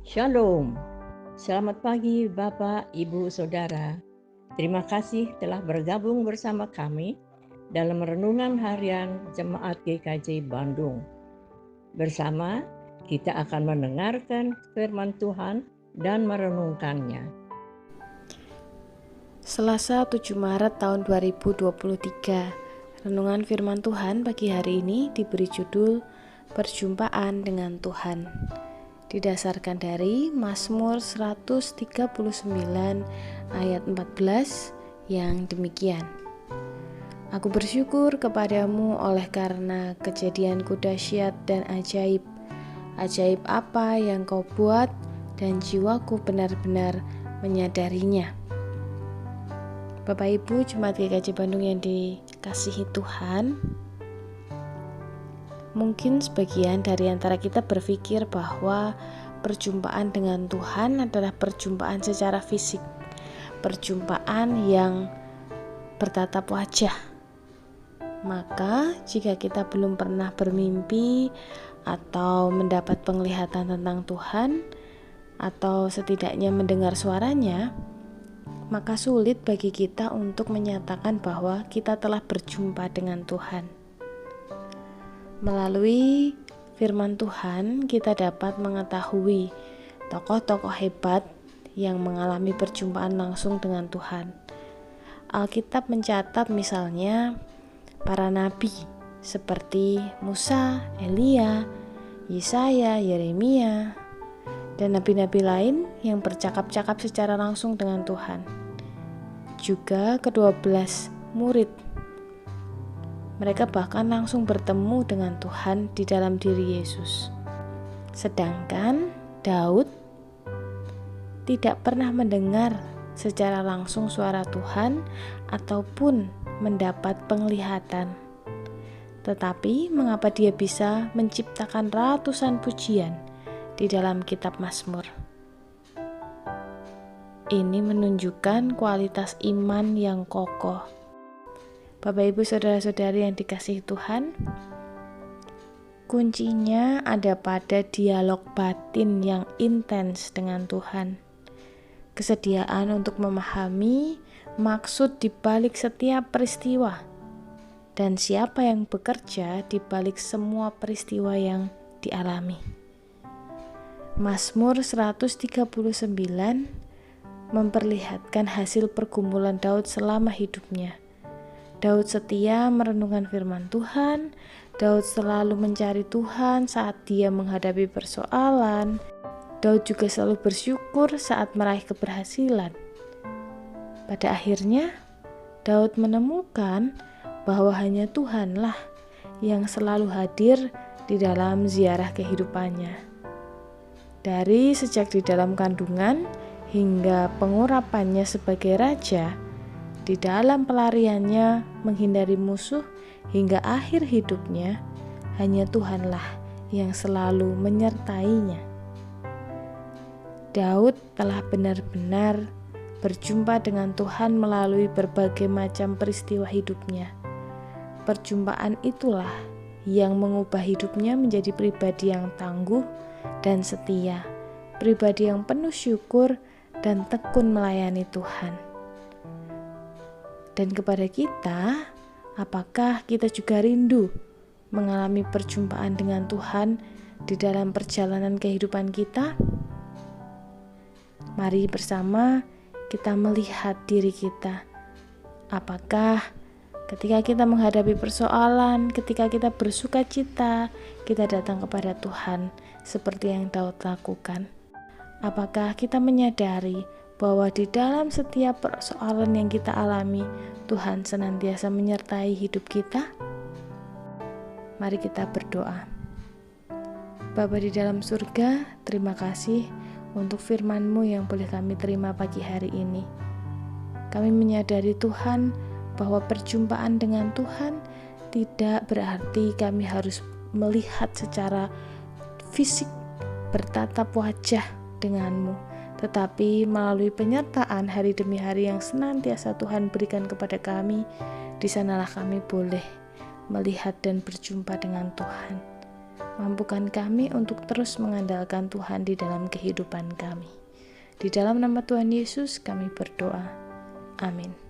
Shalom, selamat pagi Bapak, Ibu, Saudara. Terima kasih telah bergabung bersama kami dalam Renungan Harian Jemaat GKJ Bandung. Bersama kita akan mendengarkan firman Tuhan dan merenungkannya. Selasa 7 Maret tahun 2023. Renungan firman Tuhan pagi hari ini diberi judul Perjumpaan dengan Tuhan. Didasarkan dari Mazmur 139 ayat 14 yang demikian. Aku bersyukur kepadamu oleh karena kejadianku dahsyat dan ajaib. Ajaib apa yang kau buat dan jiwaku benar-benar menyadarinya. Bapak Ibu Jemaat GKJ Bandung yang dikasihi Tuhan, mungkin sebagian dari antara kita berpikir bahwa perjumpaan dengan Tuhan adalah perjumpaan secara fisik, perjumpaan yang bertatap wajah. Maka jika kita belum pernah bermimpi atau mendapat penglihatan tentang Tuhan, atau setidaknya mendengar suaranya, maka sulit bagi kita untuk menyatakan bahwa kita telah berjumpa dengan Tuhan. Melalui firman Tuhan, kita dapat mengetahui tokoh-tokoh hebat yang mengalami perjumpaan langsung dengan Tuhan. Alkitab mencatat misalnya para nabi seperti Musa, Elia, Yesaya, Yeremia, dan nabi-nabi lain yang bercakap-cakap secara langsung dengan Tuhan. Juga ke-12 murid. Mereka bahkan langsung bertemu dengan Tuhan di dalam diri Yesus. Sedangkan Daud tidak pernah mendengar secara langsung suara Tuhan ataupun mendapat penglihatan. Tetapi mengapa dia bisa menciptakan ratusan pujian di dalam kitab Mazmur? Ini menunjukkan kualitas iman yang kokoh. Bapak Ibu Saudara-saudari yang dikasihi Tuhan, kuncinya ada pada dialog batin yang intens dengan Tuhan. Kesediaan untuk memahami maksud di balik setiap peristiwa dan siapa yang bekerja di balik semua peristiwa yang dialami. Mazmur 139 memperlihatkan hasil pergumulan Daud selama hidupnya. Daud setia merenungkan firman Tuhan. Daud selalu mencari Tuhan saat dia menghadapi persoalan. Daud juga selalu bersyukur saat meraih keberhasilan. Pada akhirnya, Daud menemukan bahwa hanya Tuhanlah yang selalu hadir di dalam ziarah kehidupannya. Dari sejak di dalam kandungan hingga pengurapannya sebagai raja, di dalam pelariannya menghindari musuh hingga akhir hidupnya, hanya Tuhanlah yang selalu menyertainya. Daud telah benar-benar berjumpa dengan Tuhan melalui berbagai macam peristiwa hidupnya. Perjumpaan itulah yang mengubah hidupnya menjadi pribadi yang tangguh dan setia, pribadi yang penuh syukur dan tekun melayani Tuhan. Dan kepada kita, apakah kita juga rindu mengalami perjumpaan dengan Tuhan di dalam perjalanan kehidupan kita? Mari bersama kita melihat diri kita. Apakah ketika kita menghadapi persoalan, ketika kita bersuka cita, kita datang kepada Tuhan seperti yang Daud lakukan? Apakah kita menyadari bahwa di dalam setiap persoalan yang kita alami, Tuhan senantiasa menyertai hidup kita? Mari kita berdoa. Bapa di dalam surga, terima kasih untuk firman-Mu yang boleh kami terima pagi hari ini. Kami menyadari Tuhan bahwa perjumpaan dengan Tuhan tidak berarti kami harus melihat secara fisik, bertatap wajah dengan-Mu, tetapi melalui penyertaan hari demi hari yang senantiasa Tuhan berikan kepada kami, di sanalah kami boleh melihat dan berjumpa dengan Tuhan. Mampukan kami untuk terus mengandalkan Tuhan di dalam kehidupan kami. Di dalam nama Tuhan Yesus kami berdoa. Amin.